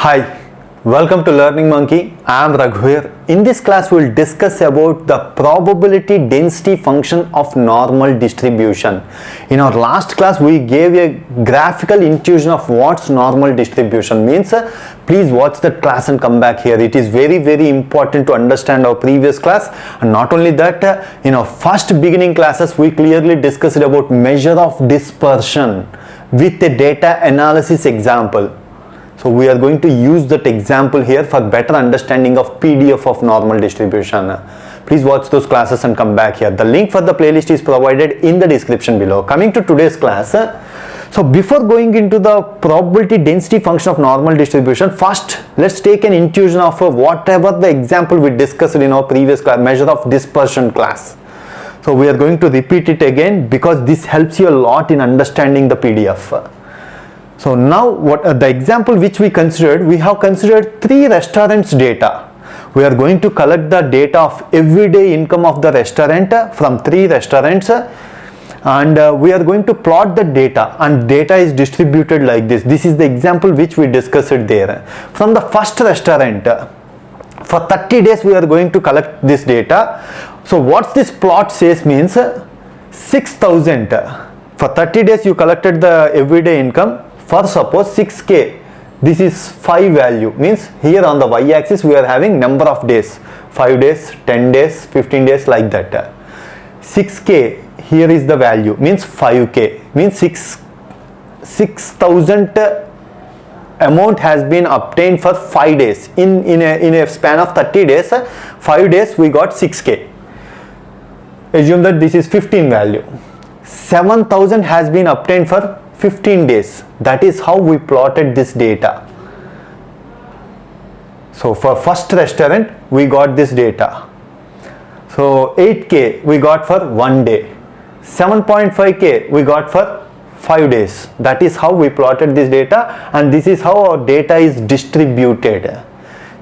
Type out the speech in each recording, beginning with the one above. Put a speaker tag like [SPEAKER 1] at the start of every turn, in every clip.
[SPEAKER 1] Hi, welcome to Learning Monkey. I am Raghuir. In this class, we will discuss about the probability density function of normal distribution. In our last class, we gave a graphical intuition of what's normal distribution means. Please watch that class and come back here. It is very important to understand our previous class. And not only that, in our first beginning classes, we clearly discussed about measure of dispersion with a data analysis example. So we are going to use that example here for better understanding of PDF of normal distribution. Please watch those classes and come back here. The link for the playlist is provided in the description below. Coming to today's class, so before going into the probability density function of normal distribution, first let's take an intuition of whatever the example we discussed in our previous class, measure of dispersion class. So we are going to repeat it again because this helps you a lot in understanding the PDF. So now what the example which we have considered 3 restaurants data. We are going to collect the data of everyday income of the restaurant from 3 restaurants and we are going to plot the data, and data is distributed like this. This is the example which we discussed there. From the first restaurant, for 30 days we are going to collect this data. So what this plot says means 6,000. For 30 days you collected the everyday income. For suppose 6k, this is 5 value, means here on the y-axis we are having number of days, 5 days, 10 days, 15 days, like that. 6k, here is the value, means 5k, means 6,000 amount has been obtained for 5 days. In a span of 30 days, 5 days we got 6k. Assume that this is 15 value. 7,000 has been obtained for 15 days. That is how we plotted this data. So for first restaurant we got this data. So 8k we got for 1 day. 7.5k we got for 5 days. That is how we plotted this data, and this is how our data is distributed.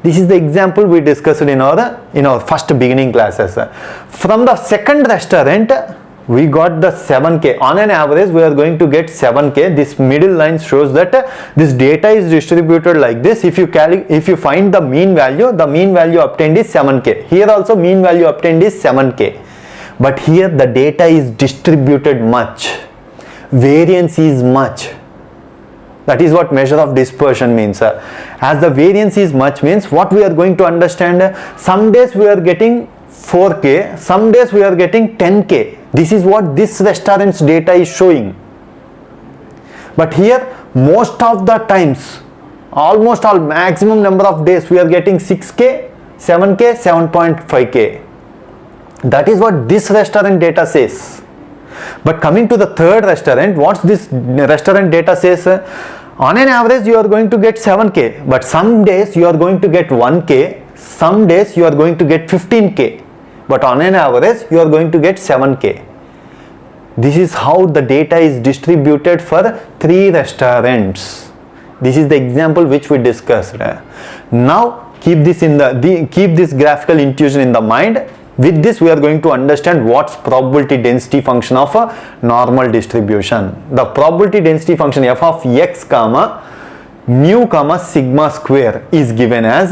[SPEAKER 1] This is the example we discussed in our first beginning classes. From the second restaurant we got the 7k. On an average we are going to get 7k. This middle line shows that this data is distributed like this. If you find the mean value obtained is 7k. Here also mean value obtained is 7k. But here the data is distributed much. Variance is much. That is what measure of dispersion means. As the variance is much means what we are going to understand, some days we are getting 4k, some days we are getting 10k. This is what this restaurant's data is showing. But here most of the times, almost all, maximum number of days we are getting 6k, 7k, 7.5k. That is what this restaurant data says. But coming to the third restaurant, what's this restaurant data says? On an average you are going to get 7k, but some days you are going to get 1k, some days you are going to get 15k. But on an average you are going to get 7k. This is how the data is distributed for 3 restaurants. This is the example which we discussed. Now keep this graphical intuition in the mind. With this we are going to understand what's probability density function of a normal distribution. The probability density function f of x comma mu comma sigma square is given as,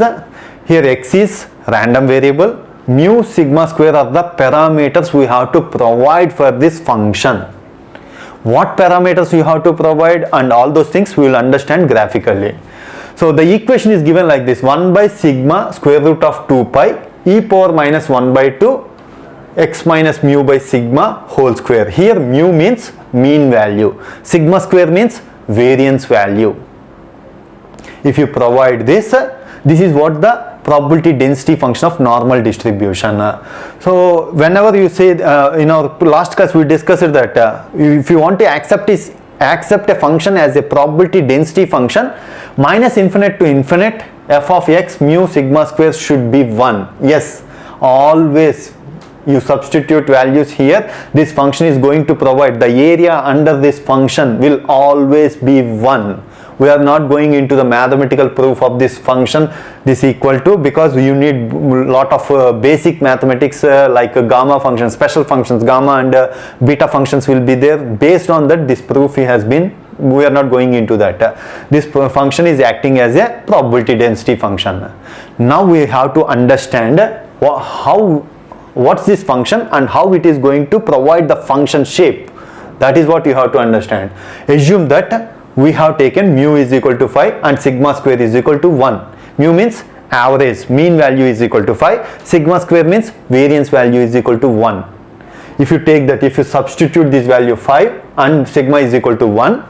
[SPEAKER 1] here x is random variable, mu sigma square are the parameters we have to provide for this function. What parameters you have to provide and all those things we will understand graphically. So the equation is given like this: 1 by sigma square root of 2 pi e power minus 1 by 2 x minus mu by sigma whole square. Here mu means mean value, sigma square means variance value. If you provide this, this is what the probability density function of normal distribution. So whenever you say, in our last class we discussed that if you want to accept a function as a probability density function, minus infinite to infinite f of x mu sigma square should be 1. Yes, always you substitute values here, this function is going to provide the area under this function will always be 1. We are not going into the mathematical proof of this function, this equal to, because you need lot of basic mathematics like gamma functions, special functions, gamma and beta functions will be there. Based on that, this proof has been we are not going into that. This function is acting as a probability density function. Now we have to understand what's this function and how it is going to provide the function shape. That is what you have to understand. Assume that we have taken mu is equal to 5 and sigma square is equal to 1. Mu means average, mean value is equal to 5. Sigma square means variance value is equal to 1. If you take that, if you substitute this value 5 and sigma is equal to 1,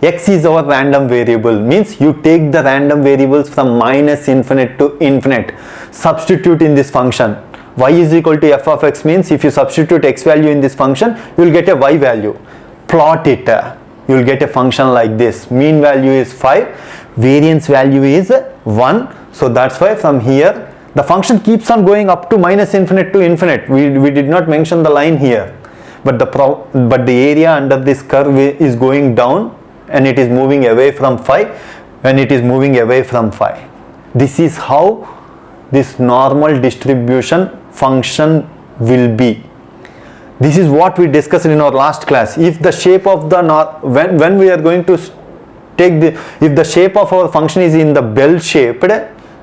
[SPEAKER 1] x is our random variable, means you take the random variables from minus infinite to infinite, substitute in this function. Y is equal to f of x means if you substitute x value in this function, you will get a y value. Plot it, you will get a function like this. Mean value is 5, variance value is 1. So that's why from here the function keeps on going up to minus infinite to infinite. We did not mention the line here, but the area under this curve is going down and it is moving away from 5 when it is moving away from 5. This is how this normal distribution function will be. This is what we discussed in our last class. If the shape of the when we are going to take if the shape of our function is in the bell shaped,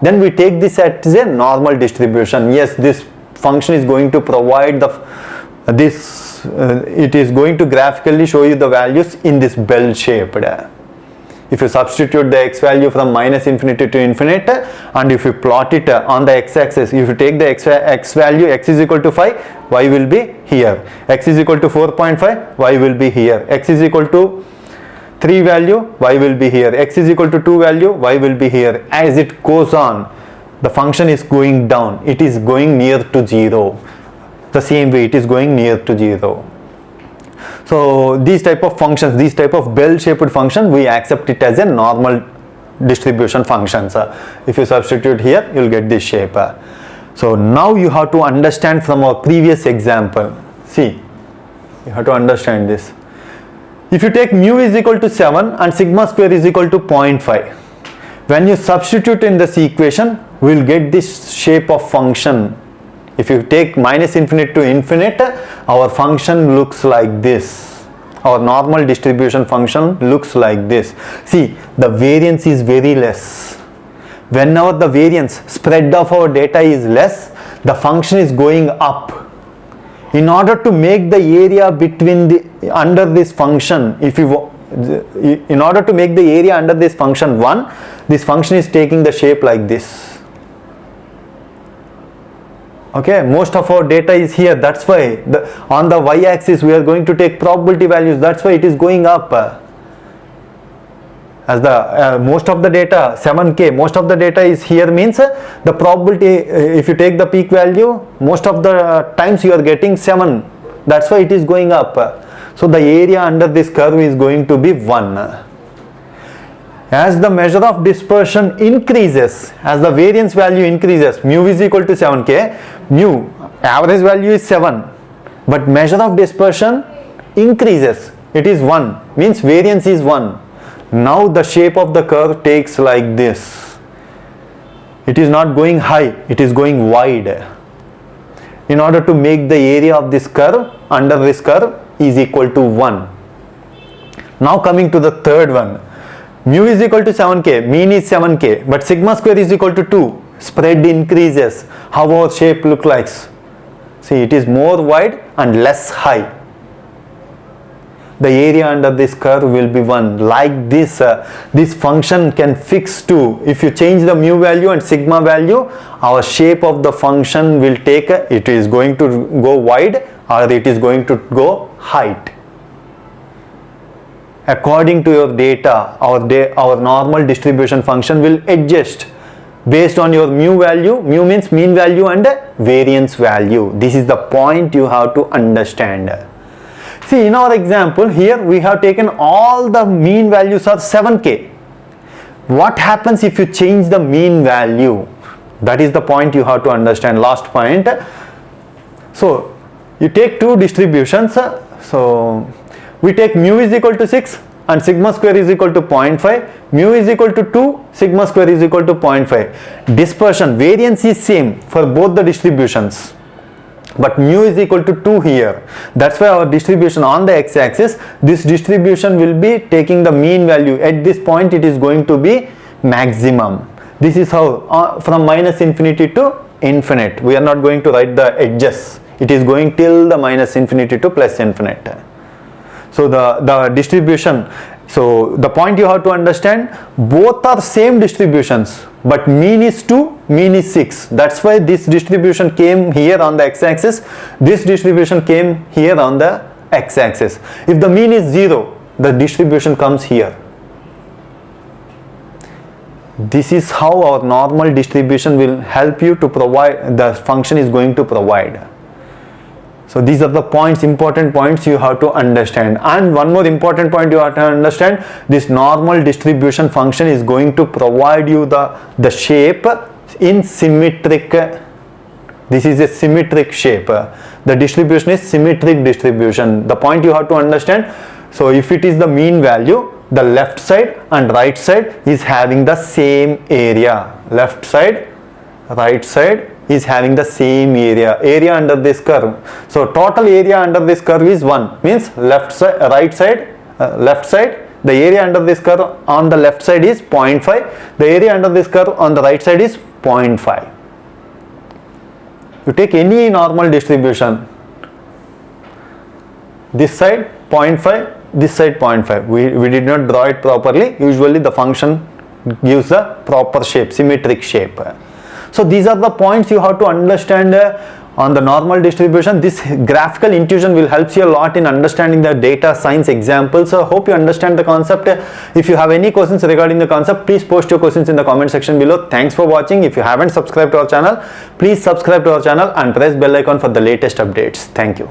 [SPEAKER 1] then we take this as a normal distribution. Yes, this function is going to provide it is going to graphically show you the values in this bell shaped. If you substitute the x value from minus infinity to infinite and if you plot it on the x-axis, if you take the x value, x is equal to 5, y will be here. X is equal to 4.5, y will be here. X is equal to 3 value, y will be here. X is equal to 2 value, y will be here. As it goes on, the function is going down. It is going near to 0. The same way it is going near to 0. So these type of functions, these type of bell shaped function, we accept it as a normal distribution functions. If you substitute here, you will get this shape. So now you have to understand from our previous example. See, you have to understand this. If you take mu is equal to 7 and sigma square is equal to 0.5, when you substitute in this equation, we will get this shape of function. If you take minus infinite to infinite, our function looks like this. Our normal distribution function looks like this. See, the variance is very less. Whenever the variance spread of our data is less, the function is going up. In order to make the area between under this function, in order to make the area under this function 1, this function is taking the shape like this. Okay, most of our data is here. That's why on the y-axis we are going to take probability values. That's why it is going up. As the most of the data 7k, most of the data is here means the probability. If you take the peak value, most of the times you are getting 7. That's why it is going up. So the area under this curve is going to be 1. As the measure of dispersion increases, as the variance value increases, mu is equal to 7k, mu average value is 7, but measure of dispersion increases, it is 1, means variance is 1. Now the shape of the curve takes like this. It is not going high, it is going wide. In order to make the area of this curve, under this curve is equal to 1. Now coming to the third one. Mu is equal to 7k, mean is 7k, but sigma square is equal to 2. Spread increases. How our shape look like? See, it is more wide and less high. The area under this curve will be 1. Like this, this function can fix to, if you change the mu value and sigma value, our shape of the function will take, it is going to go wide or it is going to go height. According to your data, our normal distribution function will adjust based on your mu value. Mu means mean value and variance value. This is the point you have to understand. See, in our example here we have taken all the mean values are 7k. What happens if you change the mean value? That is the point you have to understand, last point. So you take two distributions. So we take mu is equal to 6 and sigma square is equal to 0.5. Mu is equal to 2, sigma square is equal to 0.5. Dispersion, variance is same for both the distributions. but mu is equal to 2 here. That's why our distribution on the x-axis, this distribution will be taking the mean value. At this point it is going to be maximum. This is how from minus infinity to infinite. We are not going to write the edges. It is going till the minus infinity to plus infinite. So the distribution, so the point you have to understand, both are same distributions, but mean is 2, mean is 6. That's why this distribution came here on the x-axis, this distribution came here on the x-axis. If the mean is 0, the distribution comes here. This is how our normal distribution will help you to provide, the function is going to provide. So these are the points, important points you have to understand. And one more important point you have to understand, this normal distribution function is going to provide you the shape in symmetric. This is a symmetric shape. The distribution is symmetric distribution. The point you have to understand, so if it is the mean value, the left side and right side is having the same area. Left side, right side is having the same area under this curve. So total area under this curve is 1, means left side, right side, left side, the area under this curve on the left side is 0.5, the area under this curve on the right side is 0.5. You take any normal distribution, this side 0.5, this side 0.5. We did not draw it properly. Usually the function gives a proper shape, symmetric shape. So these are the points you have to understand on the normal distribution. This graphical intuition will help you a lot in understanding the data science examples. So hope you understand the concept. If you have any questions regarding the concept, please post your questions in the comment section below. Thanks for watching. If you haven't subscribed to our channel, please subscribe to our channel and press bell icon for the latest updates. Thank you.